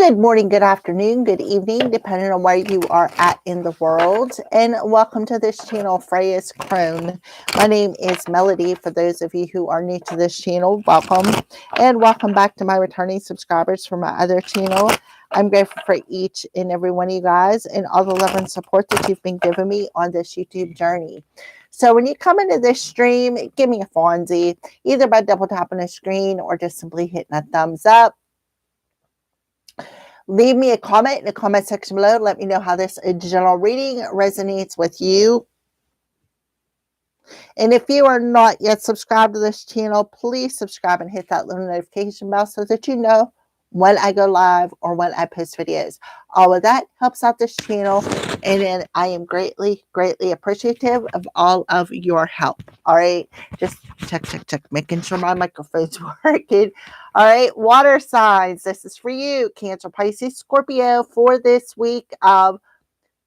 Good morning, good afternoon, good evening, depending on where you are at in the world. And welcome to this channel, Freya's Crone. My name is Melody. For those of you who are new to this channel, welcome. And welcome back to my returning subscribers from my other channel. I'm grateful for each and every one of you guys and all the love and support that you've been giving me on this YouTube journey. So when you come into this stream, give me a Fonzie, either by double tapping the screen or just simply hitting a thumbs up. Leave me a comment in the comment section below. Let me know how this general reading resonates with you. And if you are not yet subscribed to this channel, please subscribe and hit that little notification bell so that you know when I go live or when I post videos. All of that helps out this channel, and then I am greatly appreciative of all of your help. All right, just check, making sure my microphone's working. All right, water signs, this is for you, Cancer, Pisces, Scorpio, for this week of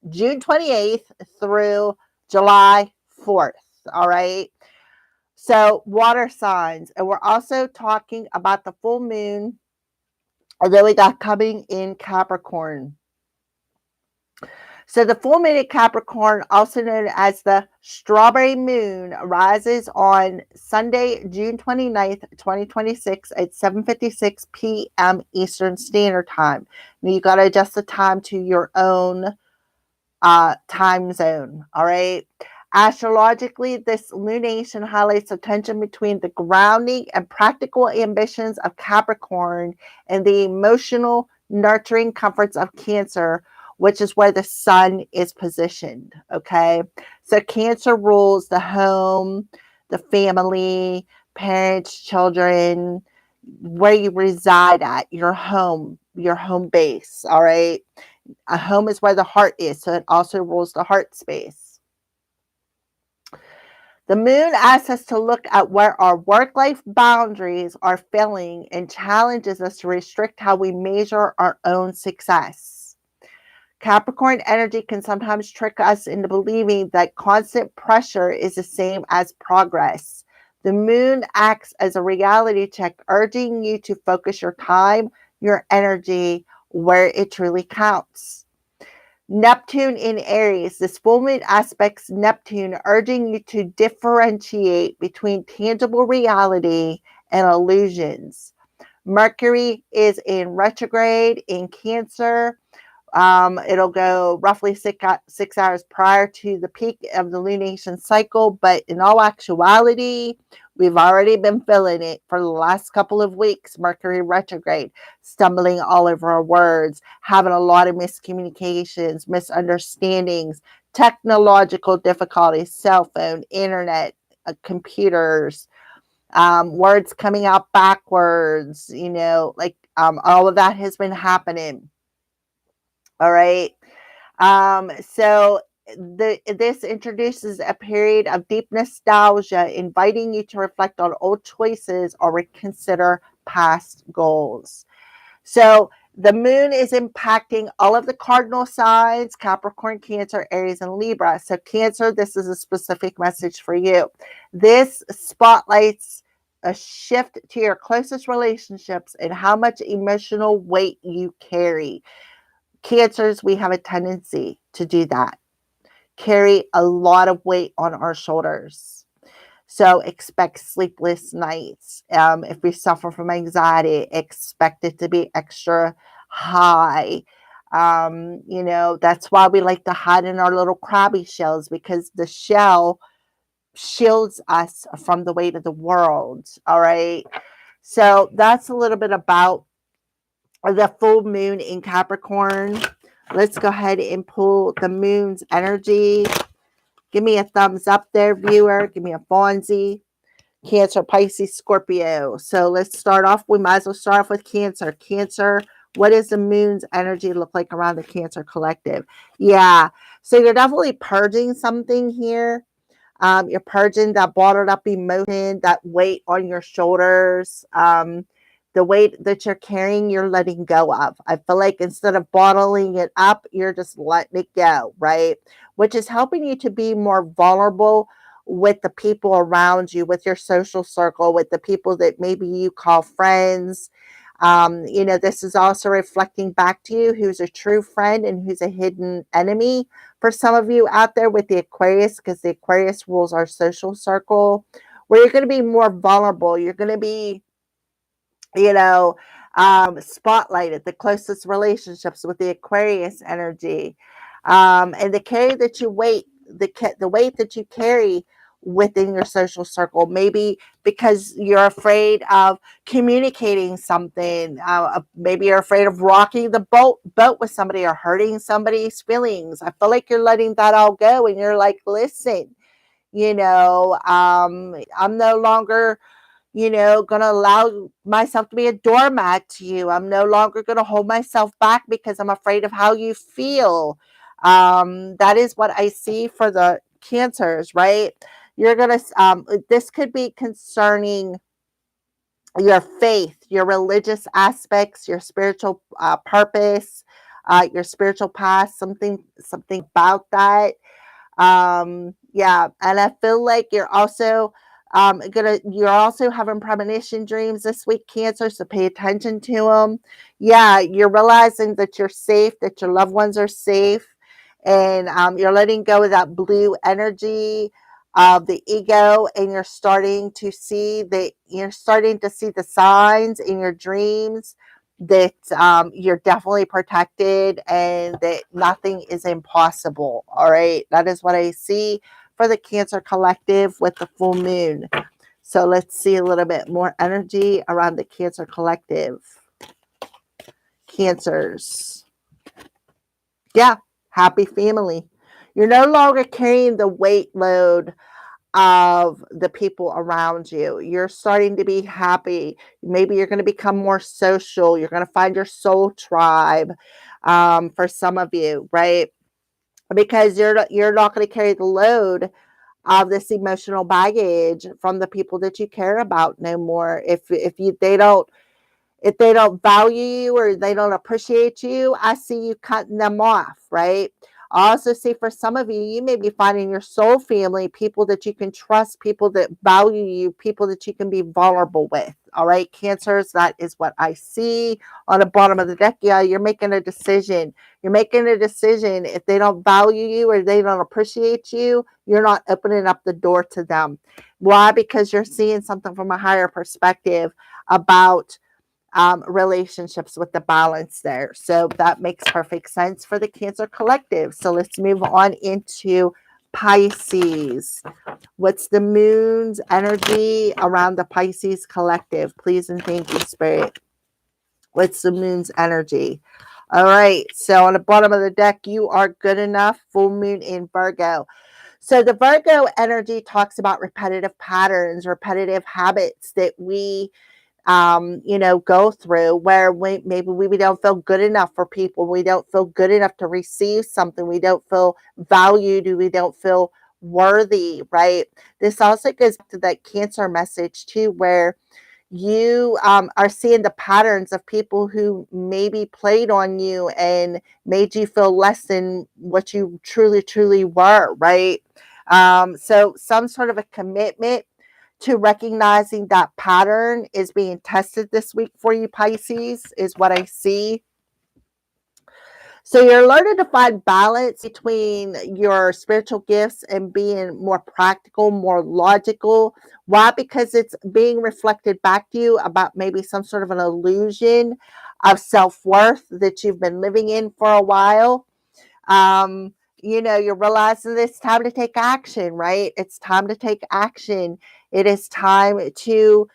June 28th through July 4th. All right, so water signs, and we're also talking about the full moon that we got coming in Capricorn. So the full moon in Capricorn, also known as the strawberry moon, rises on Sunday, June 29th, 2026 at 7:56 p.m. Eastern Standard Time. Now you got to adjust the time to your own time zone. All right. Astrologically, this lunation highlights the tension between the grounding and practical ambitions of Capricorn and the emotional, nurturing comforts of Cancer, which is where the sun is positioned. Okay. So Cancer rules the home, the family, parents, children, where you reside at, your home base. All right. A home is where the heart is, so it also rules the heart space. The moon asks us to look at where our work-life boundaries are failing and challenges us to restrict how we measure our own success. Capricorn energy can sometimes trick us into believing that constant pressure is the same as progress. The moon acts as a reality check, urging you to focus your time, your energy, where it truly counts. Neptune in Aries. This full moon aspects Neptune, urging you to differentiate between tangible reality and illusions. Mercury is in retrograde in Cancer. It'll go roughly 6 hours prior to the peak of the lunation cycle, but in all actuality, we've already been feeling it for the last couple of weeks. Mercury retrograde, stumbling all over our words, having a lot of miscommunications, misunderstandings, technological difficulties, cell phone, internet, computers, words coming out backwards, all of that has been happening. All right. So this introduces a period of deep nostalgia, inviting you to reflect on old choices or reconsider past goals. So the moon is impacting all of the cardinal signs: Capricorn, Cancer, Aries, and Libra. So Cancer, this is a specific message for you. This spotlights a shift to your closest relationships and how much emotional weight you carry. Cancers, we have a tendency to do that, carry a lot of weight on our shoulders. So expect sleepless nights. If we suffer from anxiety, expect it to be extra high. That's why we like to hide in our little crabby shells, because the shell shields us from the weight of the world. All right. So that's a little bit about the full moon in Capricorn. Let's go ahead and pull the moon's energy. Give me a thumbs up there, viewer. Give me a Fonzie. Cancer, Pisces, Scorpio. So let's start off. We might as well start off with Cancer. Cancer, what does the moon's energy look like around the Cancer collective? Yeah. So you're definitely purging something here. You're purging that bottled up emotion, that weight on your shoulders. The weight that you're carrying, you're letting go of. I feel like instead of bottling it up, you're just letting it go, right? Which is helping you to be more vulnerable with the people around you, with your social circle, with the people that maybe you call friends. This is also reflecting back to you who's a true friend and who's a hidden enemy for some of you out there with the Aquarius, because the Aquarius rules our social circle, where you're going to be more vulnerable. You're going to be, you know, spotlighted, the closest relationships with the Aquarius energy. And the carry that you weight, the weight that you carry within your social circle, maybe because you're afraid of communicating something, maybe you're afraid of rocking the boat with somebody or hurting somebody's feelings. I feel like you're letting that all go, and you're like, listen, I'm no longer going to allow myself to be a doormat to you. I'm no longer going to hold myself back because I'm afraid of how you feel. That is what I see for the Cancers, right? You're going to, this could be concerning your faith, your religious aspects, your spiritual purpose, your spiritual past, something about that. Yeah, and I feel like you're also having premonition dreams this week, Cancer, so pay attention to them. Yeah, you're realizing that you're safe, that your loved ones are safe, and you're letting go of that blue energy of the ego, and you're starting to see the signs in your dreams that you're definitely protected and that nothing is impossible. All right, that is what I see for the Cancer collective with the full moon. So let's see a little bit more energy around the Cancer collective. Cancers. Yeah, happy family. You're no longer carrying the weight load of the people around you. You're starting to be happy. Maybe you're going to become more social. You're going to find your soul tribe, for some of you, right? Because you're not going to carry the load of this emotional baggage from the people that you care about no more. If they don't value you or they don't appreciate you, I see you cutting them off, right? I also see for some of you, you may be finding your soul family, people that you can trust, people that value you, people that you can be vulnerable with. All right, Cancers, that is what I see on the bottom of the deck. Yeah, you're making a decision. You're making a decision. If they don't value you or they don't appreciate you, you're not opening up the door to them. Why? Because you're seeing something from a higher perspective about relationships with the balance there. So that makes perfect sense for the Cancer collective. So let's move on into Pisces. What's the moon's energy around the Pisces collective? Please and thank you, Spirit. What's the moon's energy? All right. So on the bottom of the deck, you are good enough. Full moon in Virgo. So the Virgo energy talks about repetitive patterns, repetitive habits that we go through, where maybe we don't feel good enough for people. We don't feel good enough to receive something. We don't feel valued. We don't feel worthy, right? This also goes back to that Cancer message too, where you are seeing the patterns of people who maybe played on you and made you feel less than what you truly, truly were, right? So some sort of a commitment to recognizing that pattern is being tested this week for you, Pisces, is what I see. So you're learning to find balance between your spiritual gifts and being more practical, more logical. Why? Because it's being reflected back to you about maybe some sort of an illusion of self-worth that you've been living in for a while. You're realizing that it's time to take action, right? It's time to take action. It is time to,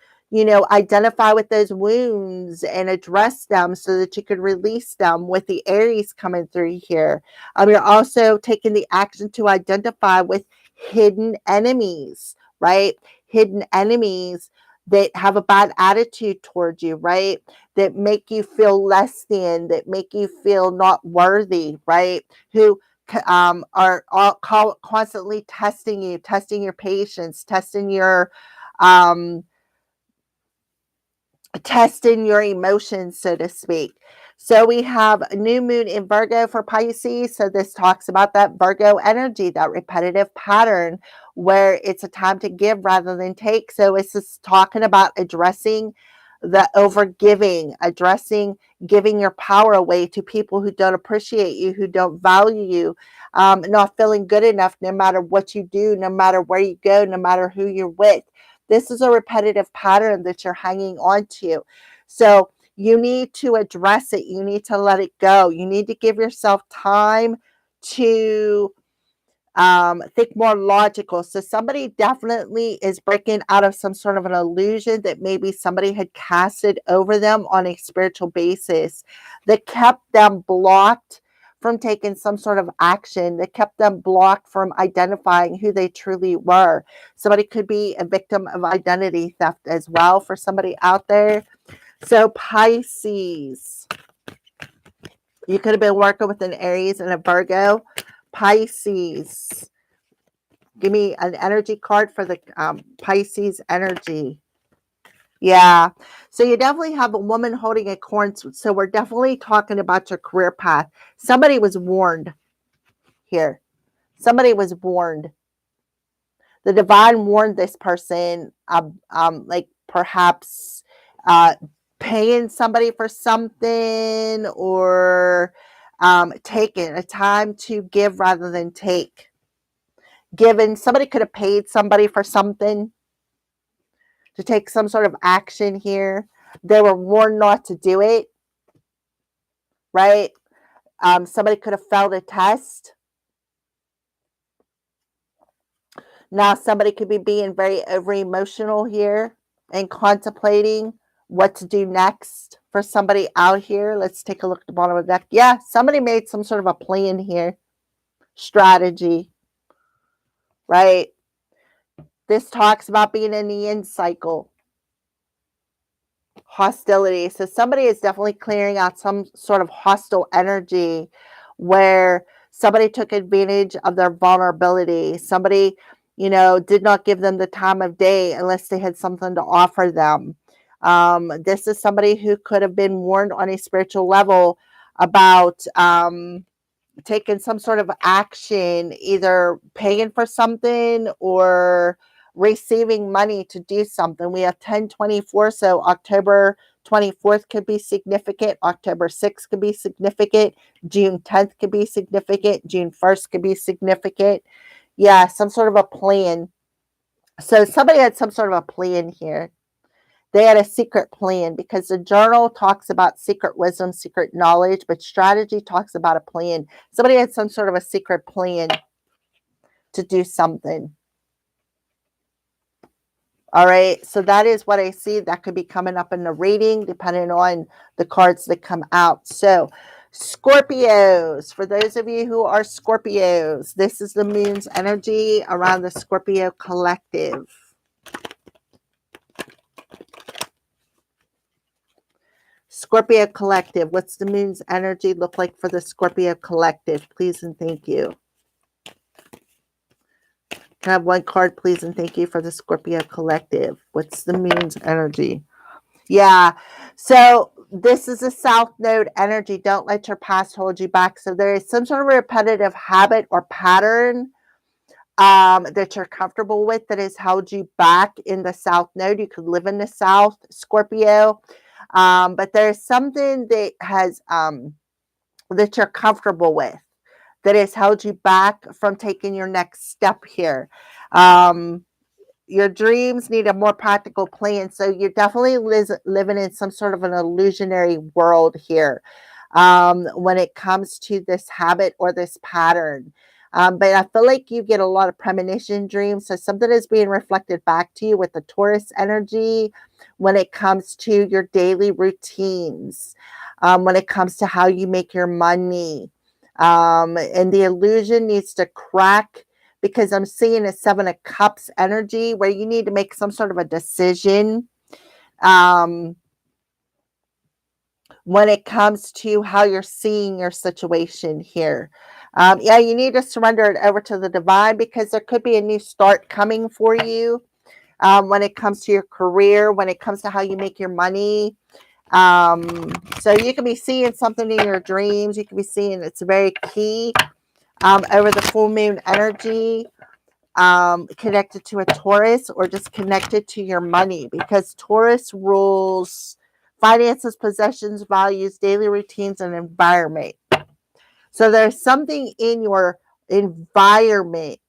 identify with those wounds and address them so that you could release them with the Aries coming through here. You're also taking the action to identify with hidden enemies, right? Hidden enemies that have a bad attitude towards you, right? That make you feel less than, that make you feel not worthy, right? Who are constantly testing you, testing your patience, um, testing your emotions, so to speak. So we have a new moon in Virgo for Pisces. So this talks about that Virgo energy, that repetitive pattern where it's a time to give rather than take. So it's just talking about addressing the overgiving, addressing giving your power away to people who don't appreciate you, who don't value you, not feeling good enough no matter what you do, no matter where you go, no matter who you're with. This is a repetitive pattern that you're hanging on to. So you need to address it. You need to let it go. You need to give yourself time to think more logical. So somebody definitely is breaking out of some sort of an illusion that maybe somebody had casted over them on a spiritual basis that kept them blocked from taking some sort of action, that kept them blocked from identifying who they truly were. Somebody could be a victim of identity theft as well for somebody out there. So Pisces, you could have been working with an Aries and a Virgo. Pisces, give me an energy card for the Pisces energy. Yeah. So you definitely have a woman holding a corn. So we're definitely talking about your career path. Somebody was warned here. Somebody was warned. The divine warned this person, like perhaps paying somebody for something, or taking a time to give rather than take. Given somebody could have paid somebody for something, to take some sort of action here. They were warned not to do it, right? Somebody could have failed a test. Now somebody could be being very over emotional here and contemplating what to do next for somebody out here. Let's take a look at the bottom of the deck. Yeah, somebody made some sort of a plan here, strategy, right? This talks about being in the end cycle. Hostility. So somebody is definitely clearing out some sort of hostile energy where somebody took advantage of their vulnerability. Somebody, did not give them the time of day unless they had something to offer them. This is somebody who could have been warned on a spiritual level about taking some sort of action, either paying for something or receiving money to do something. We have 10/24, so October 24th could be significant, October 6th could be significant, June 10th could be significant, June 1st could be significant. Yeah, some sort of a plan. So somebody had some sort of a plan here. They had a secret plan, because the journal talks about secret wisdom, secret knowledge, but strategy talks about a plan. Somebody had some sort of a secret plan to do something. All right, so that is what I see. That could be coming up in the reading, depending on the cards that come out. So Scorpios, for those of you who are Scorpios, this is the moon's energy around the Scorpio collective. Scorpio collective, what's the moon's energy look like for the Scorpio collective? Please and thank you. Can I have one card, please and thank you, for the Scorpio collective? What's the moon's energy? Yeah, so this is a South Node energy. Don't let your past hold you back. So there is some sort of repetitive habit or pattern that you're comfortable with that has held you back in the South Node. You could live in the South, Scorpio. But there's something that has that you're comfortable with that has held you back from taking your next step here. Your dreams need a more practical plan. So you're definitely living in some sort of an illusionary world here when it comes to this habit or this pattern. But I feel like you get a lot of premonition dreams. So something is being reflected back to you with the Taurus energy when it comes to your daily routines, when it comes to how you make your money. And the illusion needs to crack, because I'm seeing a 7 of Cups energy where you need to make some sort of a decision when it comes to how you're seeing your situation here. Yeah, you need to surrender it over to the divine, because there could be a new start coming for you when it comes to your career, when it comes to how you make your money. So you can be seeing something in your dreams. You can be seeing it's very key over the full moon energy. connected to a Taurus or just connected to your money, because Taurus rules finances, possessions, values, daily routines, and environment. So there's something in your environment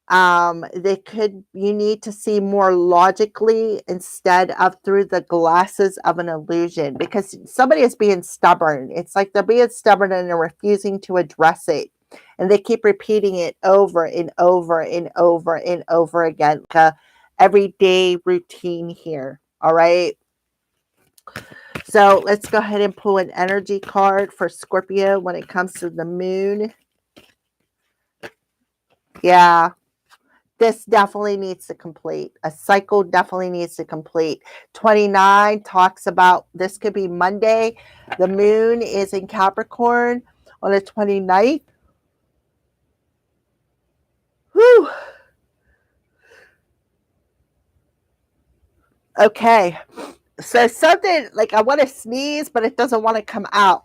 that could you need to see more logically instead of through the glasses of an illusion, because somebody is being stubborn. It's like they're being stubborn and they're refusing to address it, and they keep repeating it over and over and over and over again, like a everyday routine here. All right, so let's go ahead and pull an energy card for Scorpio when it comes to the moon. Yeah, this definitely needs to complete. A cycle definitely needs to complete. 29 talks about this could be Monday. The moon is in Capricorn on the 29th. Whew. Okay. So something like I want to sneeze, but it doesn't want to come out.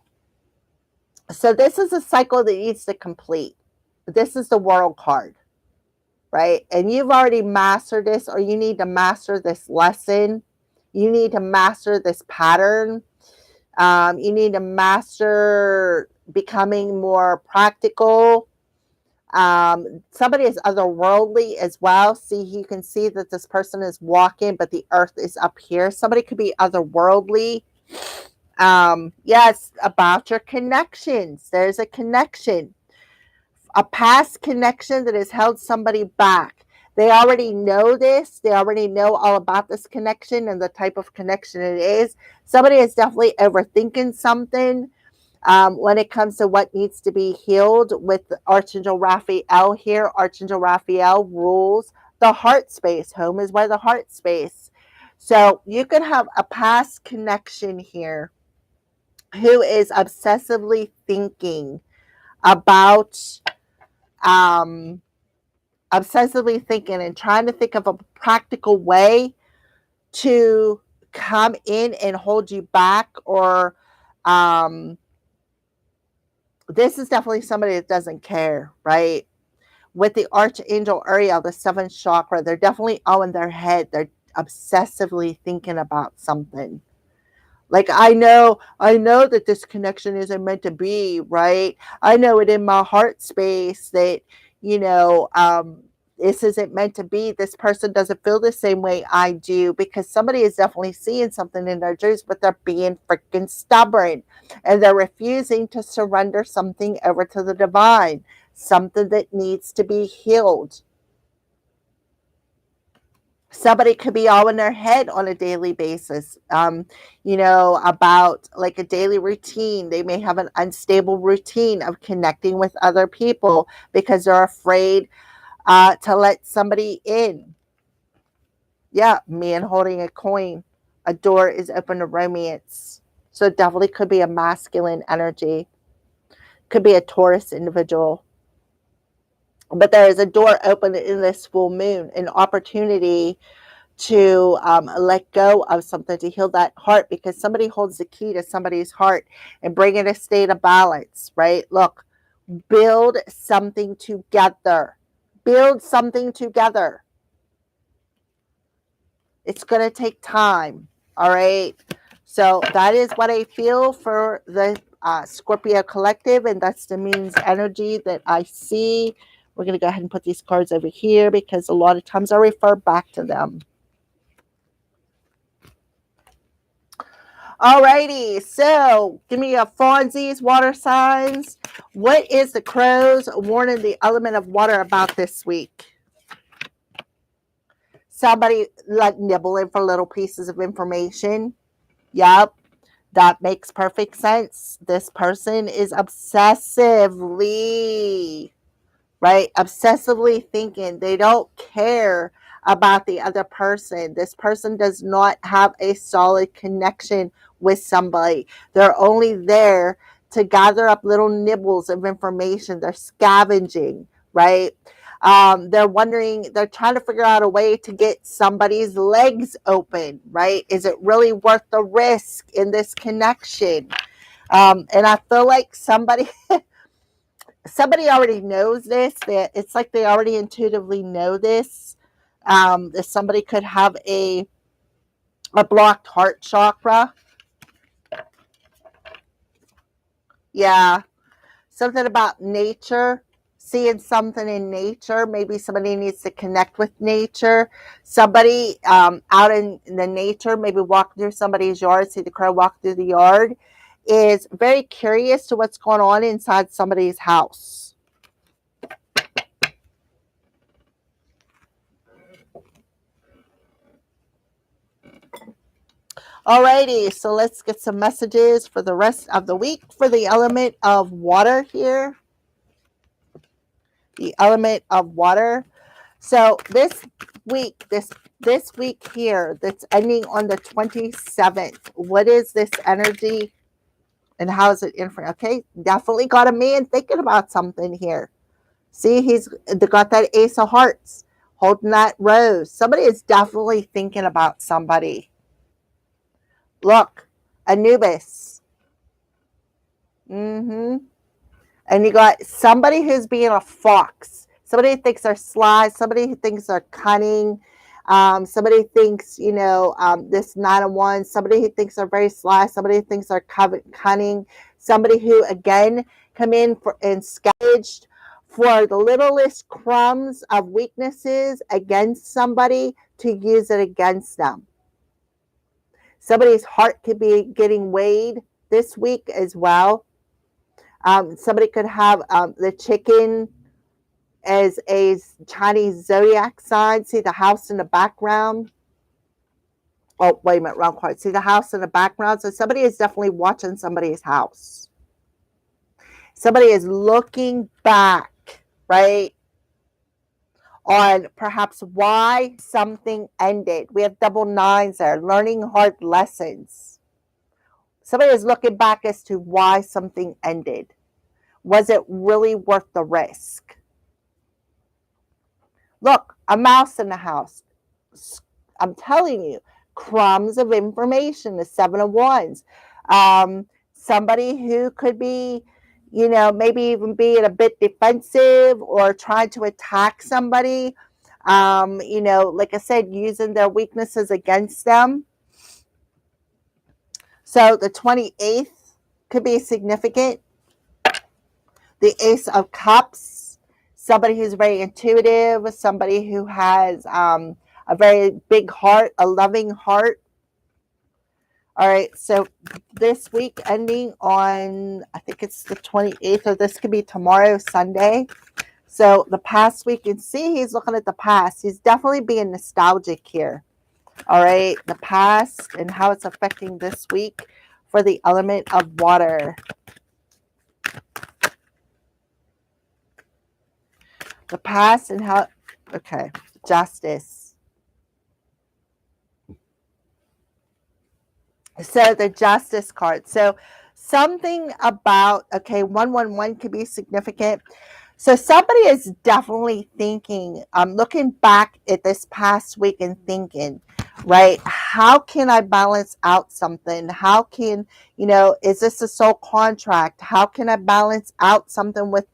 So this is a cycle that needs to complete. This is the world card, right? And you've already mastered this, or you need to master this lesson. You need to master this pattern. You need to master becoming more practical. Somebody is otherworldly as well. See, you can see that this person is walking, but the earth is up here. Somebody could be otherworldly. Yes, about your connections. There's a connection, a past connection that has held somebody back. They already know this. They already know all about this connection and the type of connection it is. Somebody is definitely overthinking something when it comes to what needs to be healed with Archangel Raphael here. Archangel Raphael rules the heart space. Home is where the heart space. So you can have a past connection here who is obsessively thinking about obsessively thinking and trying to think of a practical way to come in and hold you back, or this is definitely somebody that doesn't care, right? With the Archangel Uriel, the seventh chakra, they're definitely all in their head. They're obsessively thinking about something. Like, I know that this connection isn't meant to be, right? I know it in my heart space that, you know, this isn't meant to be. This person doesn't feel the same way I do, because somebody is definitely seeing something in their dreams, but they're being freaking stubborn and they're refusing to surrender something over to the divine, something that needs to be healed. Somebody could be all in their head on a daily basis, about like a daily routine. They may have an unstable routine of connecting with other people because they're afraid to let somebody in. Yeah, man holding a coin. A door is open to romance. So it definitely could be a masculine energy. Could be a Taurus individual. But there is a door open in this full moon, an opportunity to let go of something, to heal that heart, because somebody holds the key to somebody's heart and bring in a state of balance, right? Look, build something together. Build something together. It's going to take time, all right? So that is what I feel for the Scorpio collective, and that's the means energy that I see. We're going to go ahead and put these cards over here because a lot of times I refer back to them. Alrighty, so give me a Fonzie's water signs. What is the crows warning the element of water about this week? Somebody like nibbling for little pieces of information. Yep, that makes perfect sense. This person is obsessively, right? Obsessively thinking. They don't care about the other person. This person does not have a solid connection with somebody. They're only there to gather up little nibbles of information. They're scavenging, right? They're wondering, they're trying to figure out a way to get somebody's legs open, right? Is it really worth the risk in this connection? And I feel like somebody somebody already knows this. It's like they already intuitively know this. That somebody could have a blocked heart chakra. Yeah, something about nature, seeing something in nature. Maybe somebody needs to connect with nature. Somebody out in the nature, maybe walk through somebody's yard, see the crow walk through the yard, is very curious to what's going on inside somebody's house. Alrighty, so let's get some messages for the rest of the week for the element of water here. The element of water. So this week, this week here, that's ending on the 27th. What is this energy and how is it influence? Okay, definitely got a man thinking about something here. See, he's got that ace of hearts holding that rose. Somebody is definitely thinking about somebody. Look, Anubis. Mm-hmm. And you got somebody who's being a fox. Somebody who thinks they're sly. Somebody who thinks they're cunning. Somebody thinks, this 9 of Wands. Somebody who thinks they're very sly. Somebody who thinks they're cunning. Somebody who, again, come in for and scavenged for the littlest crumbs of weaknesses against somebody to use it against them. Somebody's heart could be getting weighed this week as well. Somebody could have the chicken as a Chinese zodiac sign. See the house in the background. Oh, wait a minute, wrong card. See the house in the background. So somebody is definitely watching somebody's house. Somebody is looking back, right, on perhaps why something ended. We have double nines there, learning hard lessons. Somebody is looking back as to why something ended. Was it really worth the risk? Look, a mouse in the house. I'm telling you, crumbs of information, the 7 of Wands. Somebody who could be, maybe even being a bit defensive or trying to attack somebody. Like I said, using their weaknesses against them. So the 28th could be significant. The Ace of Cups, somebody who's very intuitive, somebody who has a very big heart, a loving heart. All right, so this week ending on, I think it's the 28th, or this could be tomorrow, Sunday. So the past week, you can see he's looking at the past. He's definitely being nostalgic here. All right, the past and how it's affecting this week for the element of water. The past and how, okay, justice. So the justice card. So something about, okay, 111 could be significant. So somebody is definitely thinking, looking back at this past week and thinking, right, how can I balance out something? How can, is this a soul contract? How can I balance out something with,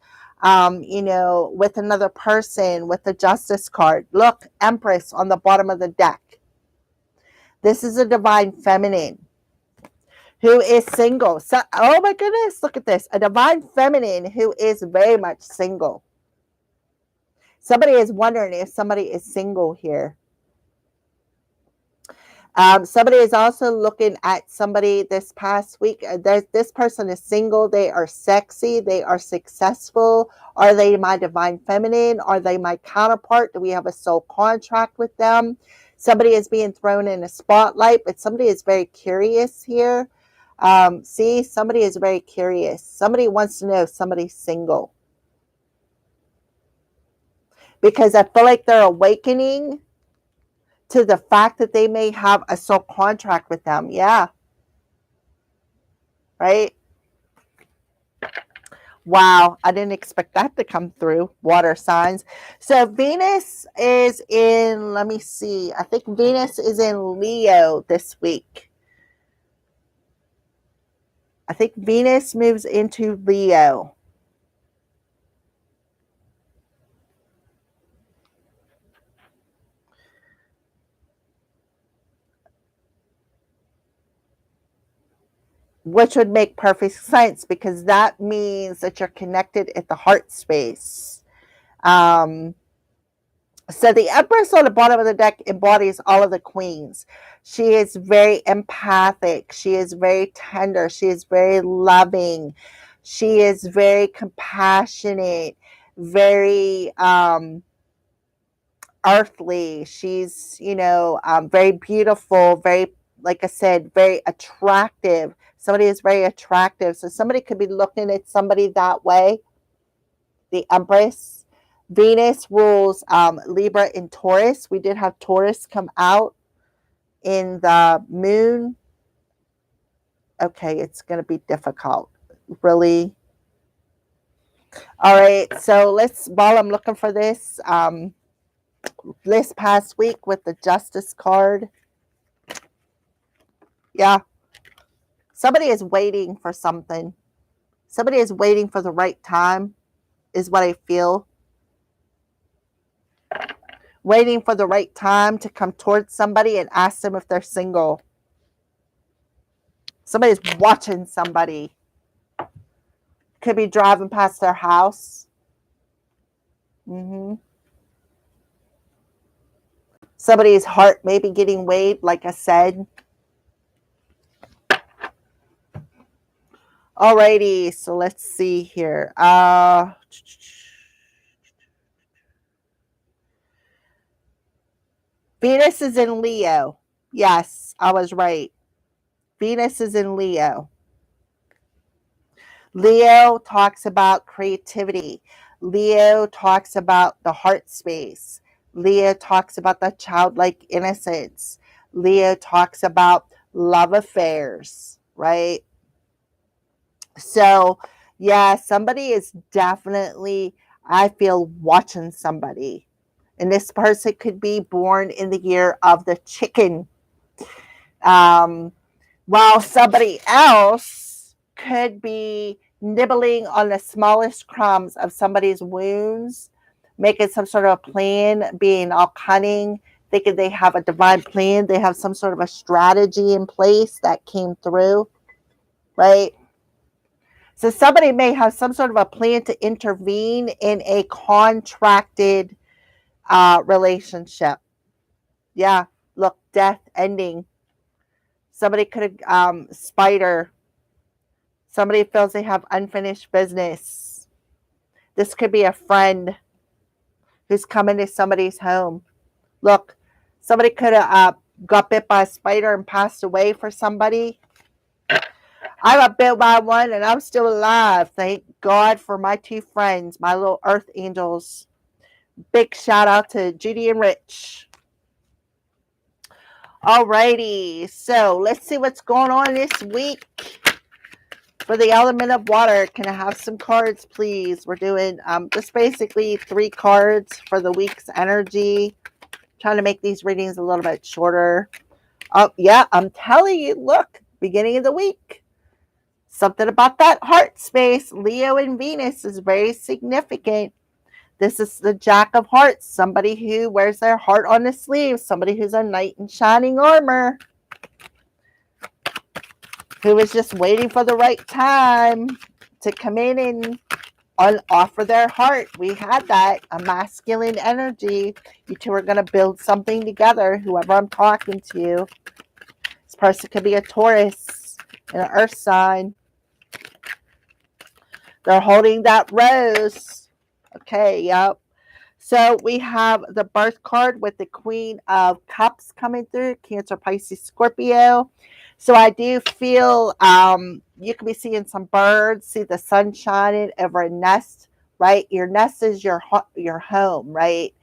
with another person, with the justice card? Look, Empress on the bottom of the deck. This is a divine feminine who is single. So, oh my goodness, look at this. A divine feminine who is very much single. Somebody is wondering if somebody is single here. Somebody is also looking at somebody this past week. This person is single. They are sexy. They are successful. Are they my divine feminine? Are they my counterpart? Do we have a soul contract with them? Somebody is being thrown in a spotlight, but somebody is very curious here. See, somebody is very curious. Somebody wants to know if somebody's single. Because I feel like they're awakening to the fact that they may have a soul contract with them. Yeah. Right? Wow, I didn't expect that to come through. Water signs. So Venus is in, let me see, I think Venus is in Leo this week. I think Venus moves into Leo. which would make perfect sense because that means that you're connected at the heart space. Um, so the Empress on the bottom of the deck embodies all of the queens. She is very empathic. She is very tender. She is very loving. She is very compassionate, very earthly. She's, very beautiful, very, like I said, very attractive. Somebody is very attractive. So somebody could be looking at somebody that way. The Empress. Venus rules Libra and Taurus. We did have Taurus come out in the moon. Okay, it's going to be difficult. Really. All right, so while I'm looking for this past week with the Justice card. Yeah. Somebody is waiting for something. Somebody is waiting for the right time, is what I feel. Waiting for the right time to come towards somebody and ask them if they're single. Somebody's watching somebody. Could be driving past their house. Somebody's heart may be getting weighed, like I said. Alrighty, so let's see here. Venus is in Leo. Yes, I was right. Venus is in Leo. Leo talks about creativity. Leo talks about the heart space. Leo talks about the childlike innocence. Leo talks about love affairs, right? So, yeah, somebody is definitely, I feel, watching somebody. And this person could be born in the year of the chicken. While somebody else could be nibbling on the smallest crumbs of somebody's wounds, making some sort of a plan, being all cunning, thinking they have a divine plan, they have some sort of a strategy in place that came through, right? So somebody may have some sort of a plan to intervene in a contracted relationship. Yeah, look, death ending. Somebody could have spider. Somebody feels they have unfinished business. This could be a friend who's coming to somebody's home. Look, somebody could have got bit by a spider and passed away for somebody. I got bit by one and I'm still alive. Thank God for my two friends, my little earth angels. Big shout out to Judy and Rich. Alrighty, so let's see what's going on this week for the element of water. Can I have some cards, please? We're doing just basically 3 cards for the week's energy. Trying to make these readings a little bit shorter. Oh, yeah, I'm telling you, look, beginning of the week. Something about that heart space, Leo and Venus, is very significant. This is the Jack of Hearts, somebody who wears their heart on the sleeve, somebody who's a knight in shining armor, who is just waiting for the right time to come in and offer their heart. We had that, a masculine energy. You two are going to build something together, whoever I'm talking to. This person could be a Taurus, an earth sign. They're holding that rose. Okay, yep. So we have the birth card with the Queen of Cups coming through, Cancer, Pisces, Scorpio. So I do feel you could be seeing some birds, see the sun shining over a nest, right? Your nest is your home, right?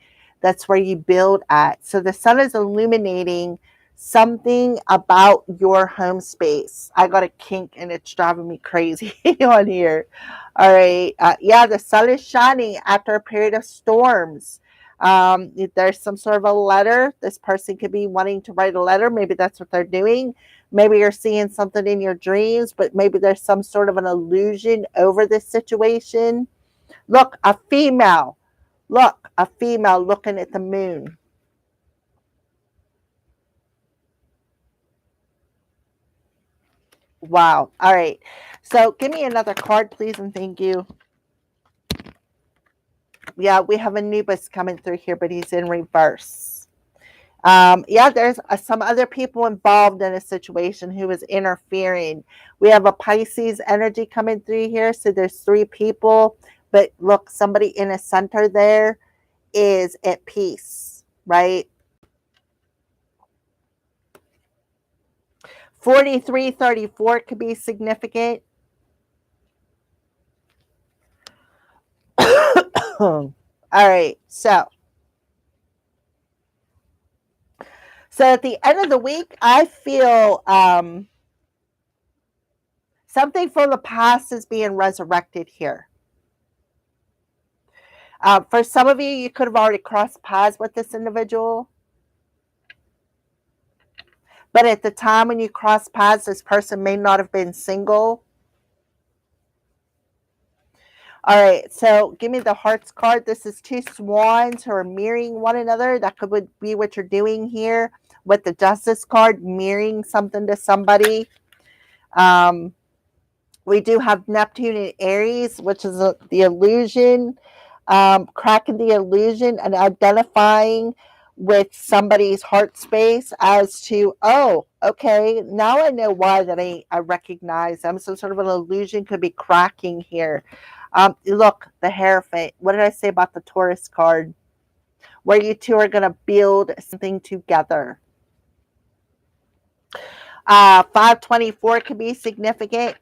That's where you build at. So the sun is illuminating something about your home space. I got a kink and it's driving me crazy on here. All right. Yeah, the sun is shining after a period of storms. If there's some sort of a letter, this person could be wanting to write a letter. Maybe that's what they're doing. Maybe you're seeing something in your dreams, but maybe there's some sort of an illusion over this situation. Look, a female. Look, a female looking at the moon. Wow. All right. So give me another card, please, and thank you. Yeah, we have Anubis coming through here, but he's in reverse. Yeah, there's some other people involved in a situation who is interfering. We have a Pisces energy coming through here. So there's three people, but look, somebody in a center there is at peace, right? 4334 could be significant. All right, so at the end of the week, I feel something from the past is being resurrected here. For some of you, you could have already crossed paths with this individual. But at the time when you crossed paths, this person may not have been single. All right, so give me the hearts card. This is two swans who are mirroring one another. That could be what you're doing here with the justice card, mirroring something to somebody. We do have Neptune and Aries, which is the illusion, cracking the illusion and identifying with somebody's heart space as to, oh, okay, now I know why that I recognize them. Some sort of an illusion could be cracking here. Look, the Hierophant. What did I say about the Taurus card? Where you two are going to build something together. 524 could be significant.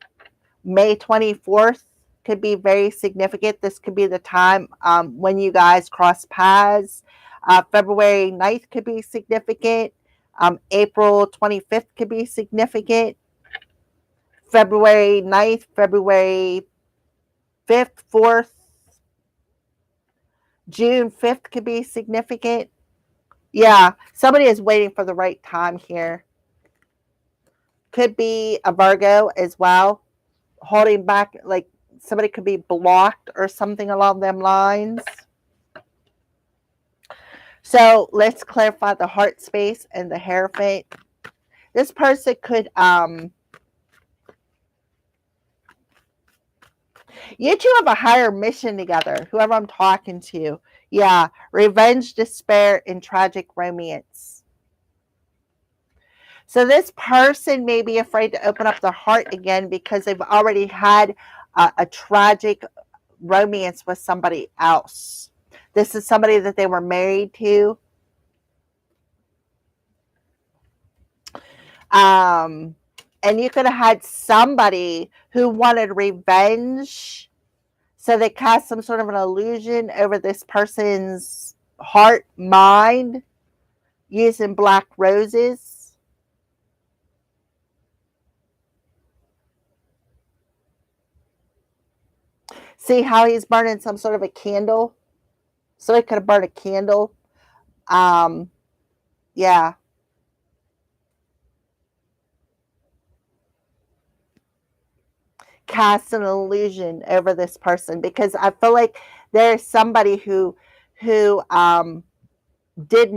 May 24th could be very significant. This could be the time when you guys cross paths. February 9th could be significant. April 25th could be significant. February 9th, February 5th, 4th, June 5th could be significant. Yeah, somebody is waiting for the right time here. Could be a Virgo as well, holding back, like somebody could be blocked or something along them lines. So let's clarify the heart space and the Hierophant. This person could, you two have a higher mission together, whoever I'm talking to. Yeah, revenge, despair, and tragic romance. So this person may be afraid to open up their heart again because they've already had a tragic romance with somebody else. This is somebody that they were married to. And you could have had somebody who wanted revenge. So they cast some sort of an illusion over this person's heart, mind, using black roses. See how he's burning some sort of a candle? So he could have burned a candle. Yeah. Cast an illusion over this person because I feel like there's somebody who didn't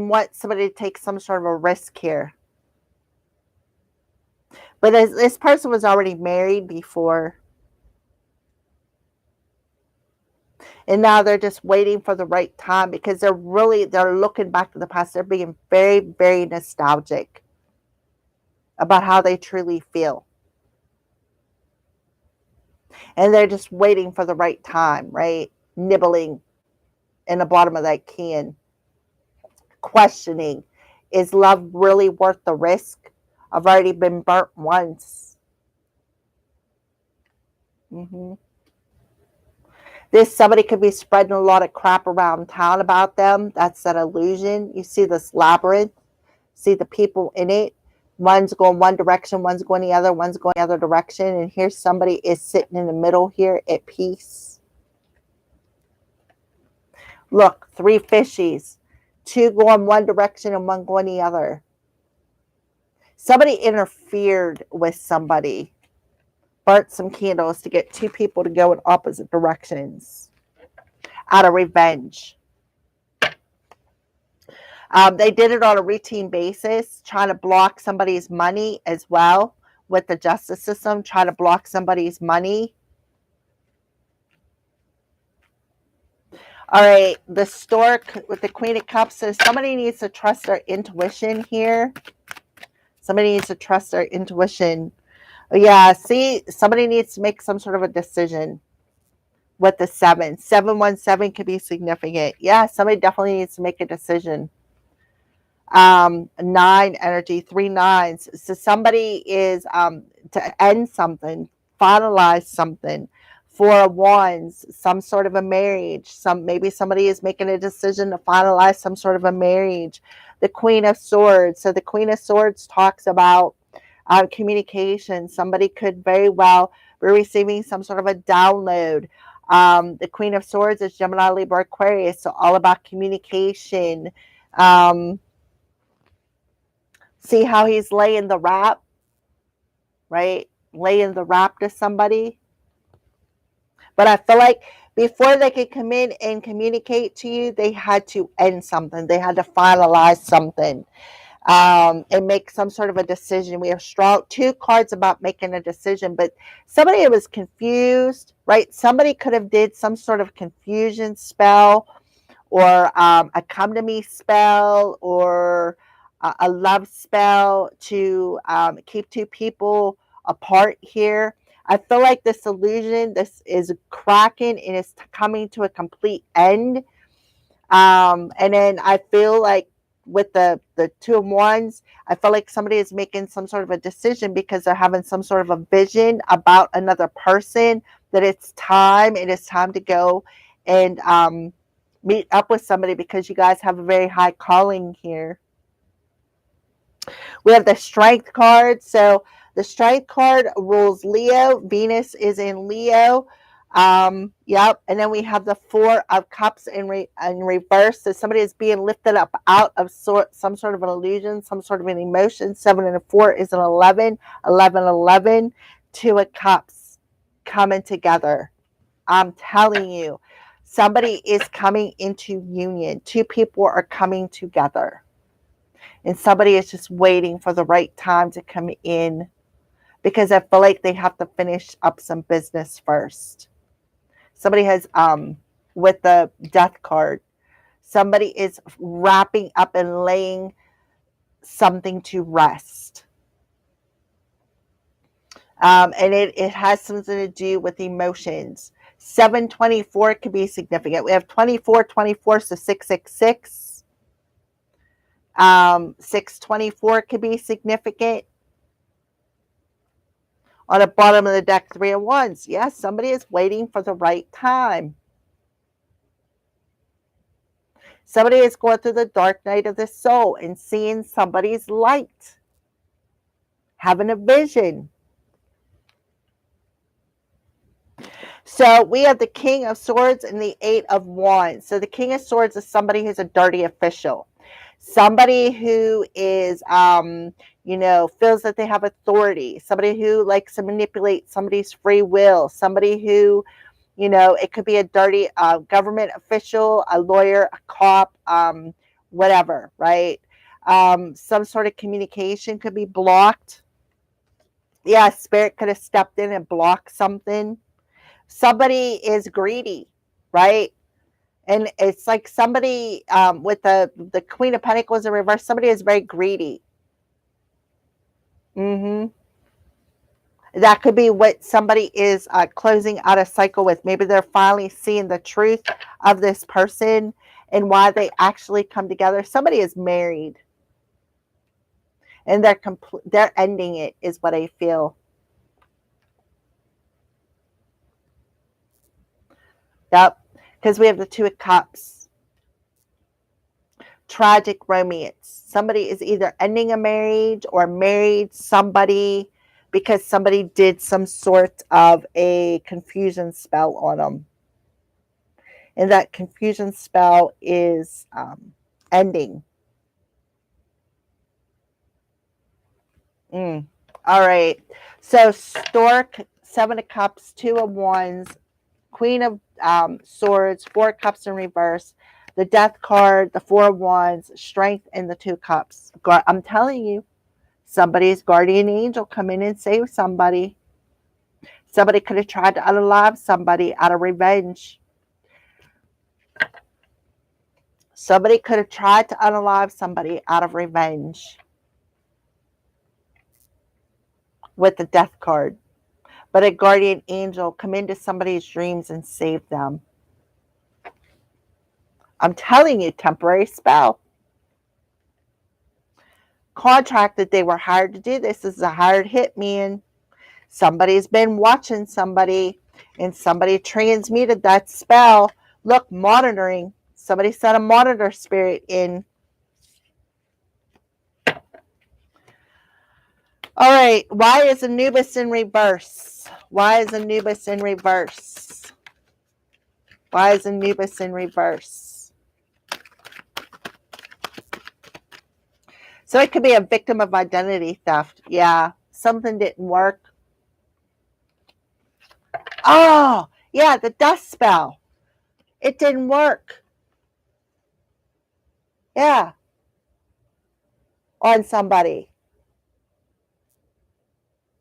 want somebody to take some sort of a risk here. But this person was already married before. And now they're just waiting for the right time because they're looking back to the past. They're being very, very nostalgic about how they truly feel. And they're just waiting for the right time, right? Nibbling in the bottom of that can. Questioning, is love really worth the risk? I've already been burnt once. This somebody could be spreading a lot of crap around town about them. That's that illusion. You see this labyrinth, see the people in it. One's going one direction, one's going the other, one's going the other direction. And here's somebody is sitting in the middle here at peace. Look, three fishies. Two going one direction and one going the other. Somebody interfered with somebody. Burnt some candles to get two people to go in opposite directions out of revenge. They did it on a routine basis, trying to block somebody's money as well with the justice system, try to block somebody's money. All right, the stork with the Queen of Cups says somebody needs to trust their intuition here. Somebody needs to trust their intuition. Yeah, see, somebody needs to make some sort of a decision with the 717 could be significant. Yeah, somebody definitely needs to make a decision. 9 energy, 3 nines. So somebody is to end something, finalize something. 4 of wands, some sort of a marriage. Maybe somebody is making a decision to finalize some sort of a marriage. The Queen of Swords. So the Queen of Swords talks about communication. Somebody could very well be receiving some sort of a download. The Queen of Swords is Gemini, Libra, Aquarius, so all about communication. See how he's laying the wrap, right? Laying the wrap to somebody. But I feel like before they could come in and communicate to you, they had to end something. They had to finalize something. And make some sort of a decision. We have strong 2 cards about making a decision, but somebody was confused, right? Somebody could have did some sort of confusion spell, or a come to me spell, or a love spell to keep 2 people apart here. I feel like this illusion, this is cracking and it's coming to a complete end. And then I feel like with the 2 of wands, I feel like somebody is making some sort of a decision because they're having some sort of a vision about another person, that it is time to go and meet up with somebody because you guys have a very high calling here. We have the Strength card. So the Strength card rules Leo. Venus is in Leo. Yep. And then we have the 4 of Cups in reverse. So somebody is being lifted up out of some sort of an illusion, some sort of an emotion. 7 and a 4 is an 11. 11, 11. 2 of Cups coming together. I'm telling you, somebody is coming into union. 2 people are coming together. And somebody is just waiting for the right time to come in, because I feel like they have to finish up some business first. Somebody has, with the Death card, somebody is wrapping up and laying something to rest. And it has something to do with emotions. 724 could be significant. We have 24, 24, so 666. 624 could be significant. On the bottom of the deck, 3 of wands. Yes, somebody is waiting for the right time. Somebody is going through the dark night of the soul and seeing somebody's light, having a vision. So we have the King of Swords and the 8 of Wands. So the King of Swords is somebody who's a dirty official. Somebody who is, feels that they have authority. Somebody who likes to manipulate somebody's free will. Somebody who, it could be a dirty government official, a lawyer, a cop, whatever, right? Some sort of communication could be blocked. Yeah, spirit could have stepped in and blocked something. Somebody is greedy, right? And it's like somebody with the Queen of Pentacles in reverse, somebody is very greedy. That could be what somebody is closing out a cycle with. Maybe they're finally seeing the truth of this person and why they actually come together. Somebody is married and they're ending it, is what I feel. Yep, because we have the 2 of Cups. Tragic romance. Somebody is either ending a marriage or married somebody because somebody did some sort of a confusion spell on them. And that confusion spell is ending. All right. So Stork, 7 of Cups, 2 of Wands, Queen of Swords, 4 of Cups in reverse, the Death card, the 4 of Wands, Strength, and the 2 Cups. I'm telling you, Somebody's guardian angel come in and save somebody. Somebody could have tried to unalive somebody out of revenge. Somebody could have tried to unalive somebody out of revenge with the death card. But a guardian angel come into somebody's dreams and save them. I'm telling you, temporary spell. Contract that they were hired to do this. This is a hired hitman. Somebody's been watching somebody and somebody transmuted that spell. Look, monitoring. Somebody sent a monitor spirit in. All right. Why is Anubis in reverse? Why is Anubis in reverse? Why is Anubis in reverse? So it could be a victim of identity theft. Yeah. Something didn't work. Oh, yeah. The dust spell. It didn't work. Yeah. On somebody.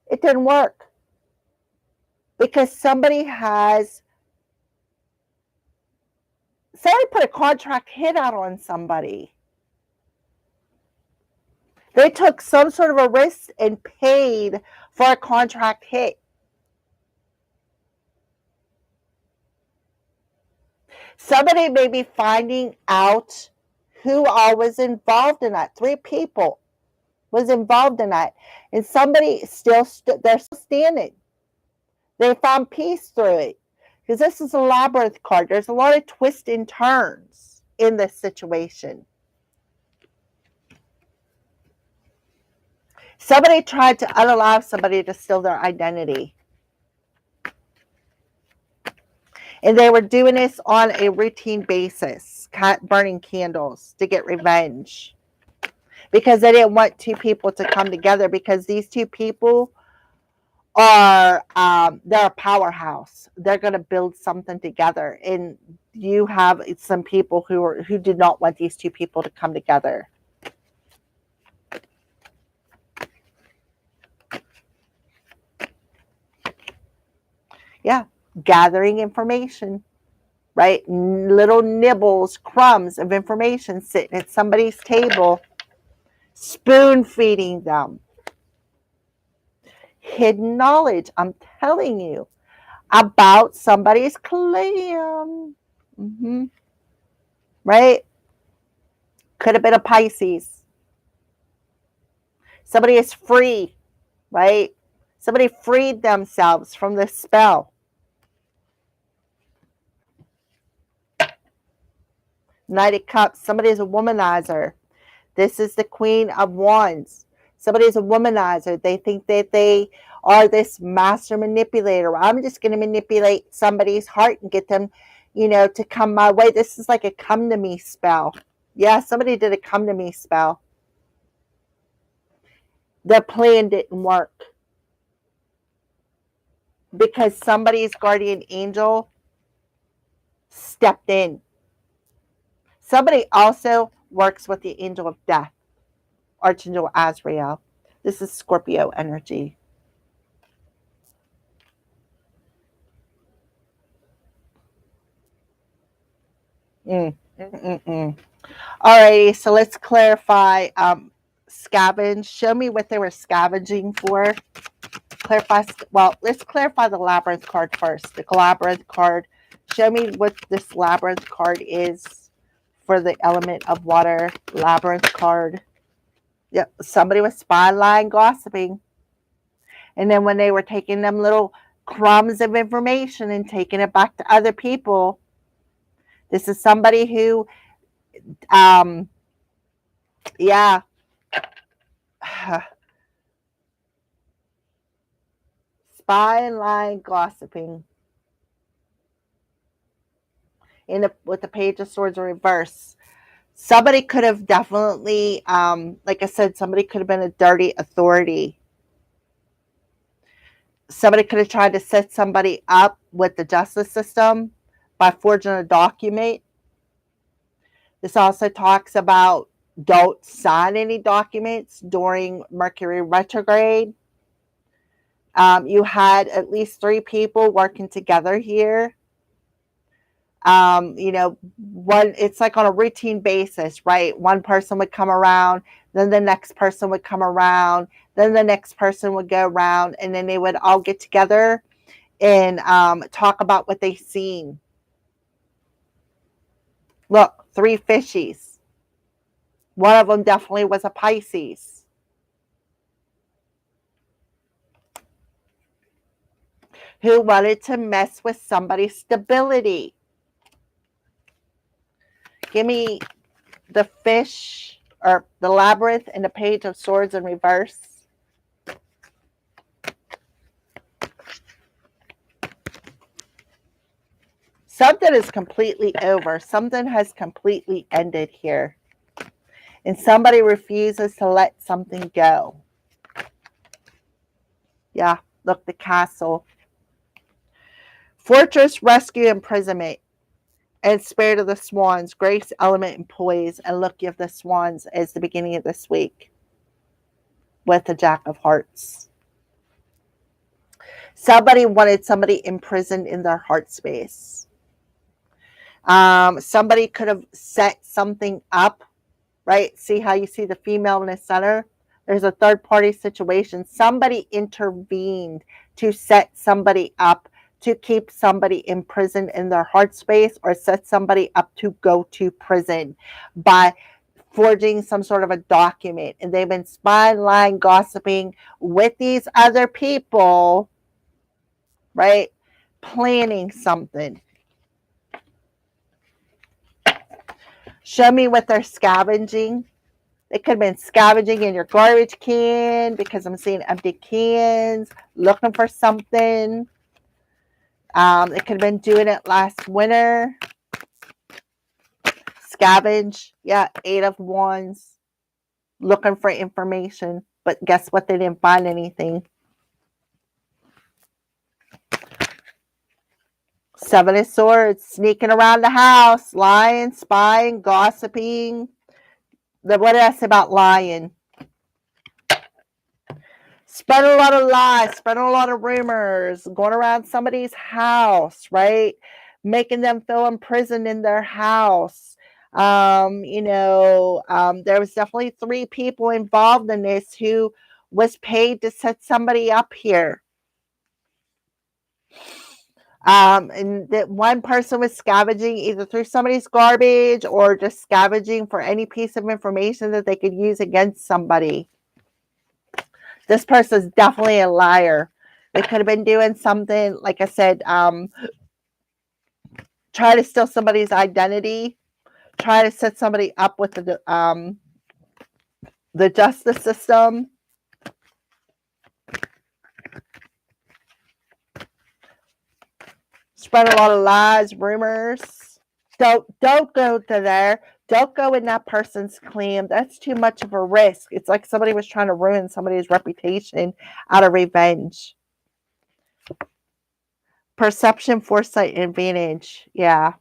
It didn't work. Because somebody put a contract hit out on somebody. They took some sort of a risk and paid for a contract hit. Somebody may be finding out who all was involved in that. 3 people was involved in that. And somebody they're still standing. They found peace through it. Because this is a labyrinth card. There's a lot of twists and turns in this situation. Somebody tried to unalive somebody to steal their identity. And they were doing this on a routine basis, burning candles to get revenge. Because they didn't want 2 people to come together, because these 2 people are they're a powerhouse. They're going to build something together, and you have some people who did not want these 2 people to come together. Yeah, gathering information, right? Little nibbles, crumbs of information sitting at somebody's table, spoon feeding them. Hidden knowledge, I'm telling you, about somebody's clan. Right? Could have been a Pisces. Somebody is free, right? Somebody freed themselves from the spell. Knight of Cups, somebody is a womanizer. This is the Queen of Wands. Somebody is a womanizer. They think that they are this master manipulator. I'm just going to manipulate somebody's heart and get them, to come my way. This is like a come to me spell. Yeah, somebody did a come to me spell. Their plan didn't work. Because somebody's guardian angel stepped in. Somebody also works with the angel of death, Archangel Azrael. This is Scorpio energy. Alrighty, so let's clarify. Scavenge. Show me what they were scavenging for. Let's clarify the labyrinth card first. The labyrinth card. Show me what this labyrinth card is for the element of water. Labyrinth card. Yep, somebody was spying, lying, gossiping. And then when they were taking them little crumbs of information and taking it back to other people, this is somebody who, yeah. Spying, lying, gossiping. With the Page of Swords in reverse. Somebody could have definitely, like I said, somebody could have been a dirty authority. Somebody could have tried to set somebody up with the justice system by forging a document. This also talks about Don't sign any documents during Mercury retrograde. You had at least 3 people working together here. One, it's like on a routine basis, right? One person would come around, then the next person would come around, then the next person would go around, and then they would all get together and talk about what they seen. Look, 3 fishies. One of them definitely was a Pisces. Who wanted to mess with somebody's stability. Give me the fish or the labyrinth and the page of swords in reverse. Something is completely over. Something has completely ended here. And somebody refuses to let something go. Yeah, look, the castle. Fortress, rescue, imprisonment. And Spirit of the Swans, grace, element, and poise. And look, you have the Swans as the beginning of this week with the Jack of Hearts. Somebody wanted somebody imprisoned in their heart space. Somebody could have set something up, right? See how you see the female in the center? There's a third party situation. Somebody intervened to set somebody up to keep somebody imprisoned in their heart space, or set somebody up to go to prison by forging some sort of a document. And they've been spying, lying, gossiping with these other people, right? Planning something. Show me what they're scavenging. It could have been scavenging in your garbage can, because I'm seeing empty cans, looking for something. It could have been doing it last winter. Scavenge. Yeah, 8 of Wands. Looking for information. But guess what? They didn't find anything. 7 of Swords. Sneaking around the house. Lying, spying, gossiping. What did I say about lying? Spreading a lot of lies, spreading a lot of rumors, going around somebody's house, right? Making them feel imprisoned in their house. There was definitely 3 people involved in this who was paid to set somebody up here. And that one person was scavenging either through somebody's garbage or just scavenging for any piece of information that they could use against somebody. This person's definitely a liar. They could have been doing something, like I said, try to steal somebody's identity, try to set somebody up with the justice system. Spread a lot of lies, rumors. Don't go to there. Don't go in that person's claim. That's too much of a risk. It's like somebody was trying to ruin somebody's reputation out of revenge. Perception, foresight, advantage. Yeah.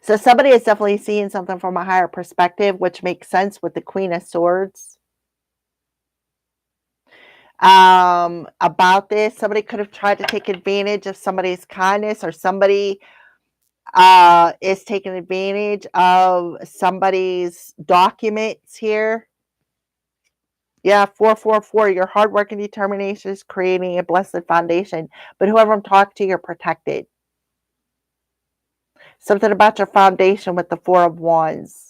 So somebody is definitely seeing something from a higher perspective, which makes sense with the Queen of Swords. About this, somebody could have tried to take advantage of somebody's kindness, or somebody is taking advantage of somebody's documents here. Yeah, 444. Your hard work and determination is creating a blessed foundation. But whoever I'm talking to, you're protected. Something about your foundation with the 4 of Wands.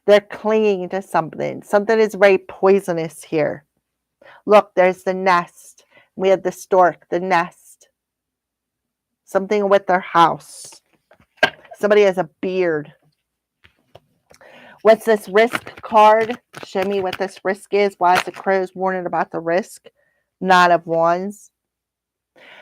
They're clinging to something. Something is very poisonous here. Look, there's the nest. We have the stork, the nest. Something with their house. Somebody has a beard. What's this risk card? Show me what this risk is. Why is the crow's warning about the risk? 9 of Wands.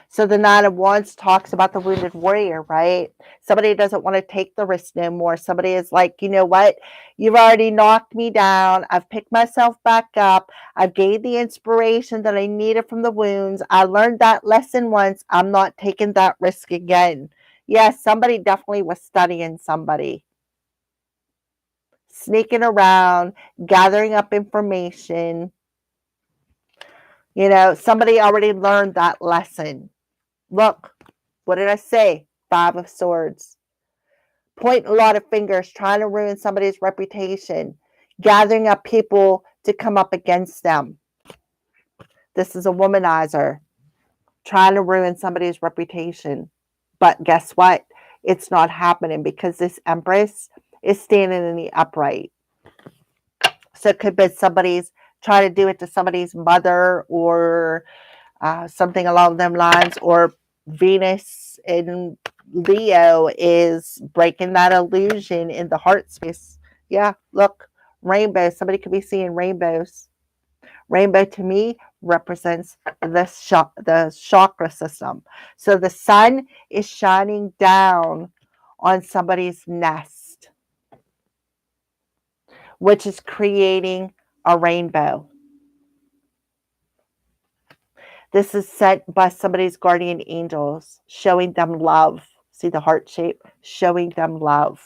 So the 9 of Wands talks about the wounded warrior, right? Somebody doesn't want to take the risk no more. Somebody is like, you know what? You've already knocked me down. I've picked myself back up. I've gained the inspiration that I needed from the wounds. I learned that lesson once. I'm not taking that risk again. Yes, somebody definitely was studying somebody. sneaking around, gathering up information. Somebody already learned that lesson. Look, what did I say? 5 of Swords. Pointing a lot of fingers, trying to ruin somebody's reputation, gathering up people to come up against them. This is a womanizer trying to ruin somebody's reputation. But guess what? It's not happening because this Empress is standing in the upright. So it could be somebody's trying to do it to somebody's mother or something along them lines, or Venus in Leo is breaking that illusion in the heart space. Yeah, look, rainbow. Somebody could be seeing rainbows. Rainbow to me represents the chakra system. So the sun is shining down on somebody's nest, which is creating a rainbow. This is sent by somebody's guardian angels, showing them love. See the heart shape? Showing them love.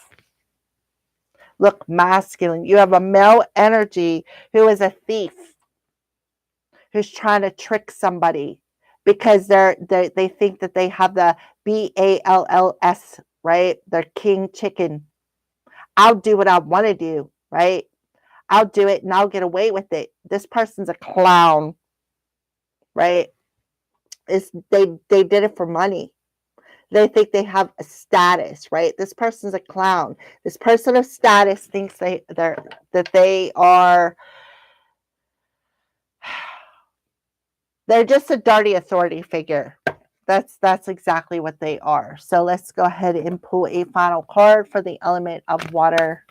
Look, masculine. You have a male energy who is a thief, who's trying to trick somebody because they think that they have the BALLS, right? They're king chicken. I'll do what I want to do, right? I'll do it and I'll get away with it. This person's a clown, right? They did it for money. They think they have a status, right? This person's a clown. This person of status thinks that they are. They're just a dirty authority figure. That's exactly what they are. So let's go ahead and pull a final card for the element of water.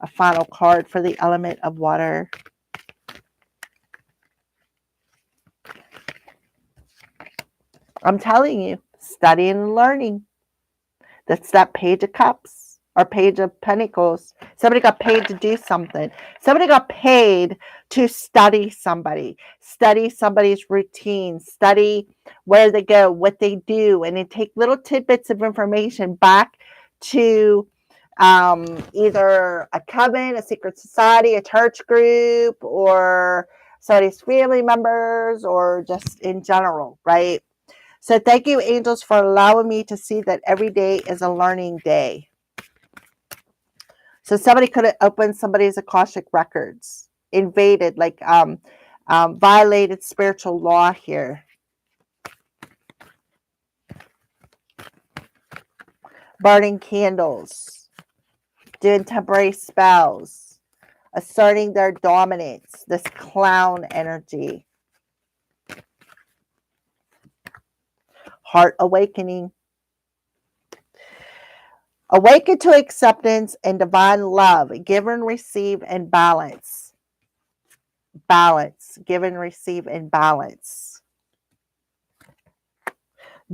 A final card for the element of water. I'm telling you, studying and learning. That's that Page of Cups or Page of Pentacles. Somebody got paid to do something. Somebody got paid to study somebody's routine, study where they go, what they do, and then take little tidbits of information back to either a coven, a secret society, a church group, or somebody's family members, or just in general, right? So thank you, angels, for allowing me to see that every day is a learning day. So somebody could have opened somebody's Akashic records, invaded, like violated spiritual law here. Burning candles, doing temporary spells, asserting their dominance, this clown energy. Heart awakening. Awaken to acceptance and divine love. Give and receive in balance. Balance. Give and receive in balance.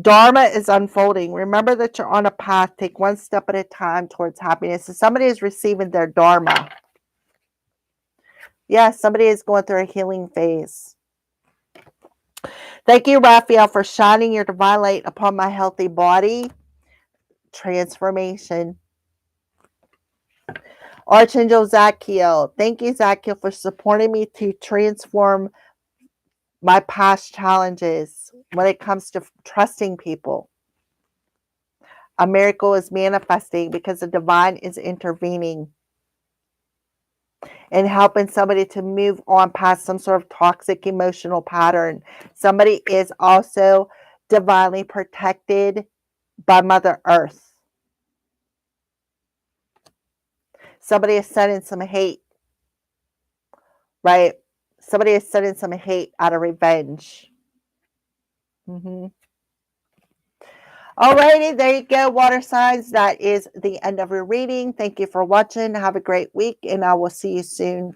Dharma is unfolding. Remember that you're on a path. Take one step at a time towards happiness. So somebody is receiving their Dharma. Yes, somebody is going through a healing phase. Thank you, Raphael, for shining your divine light upon my healthy body. Transformation. Archangel Zachiel. Thank you, Zachiel, for supporting me to transform my past challenges when it comes to trusting people. A miracle is manifesting because the divine is intervening and helping somebody to move on past some sort of toxic emotional pattern. Somebody is also divinely protected by Mother Earth. Somebody is sending some hate, right? Somebody is sending some hate out of revenge. Alrighty, there you go, water signs. That is the end of your reading. Thank you for watching. Have a great week, and I will see you soon.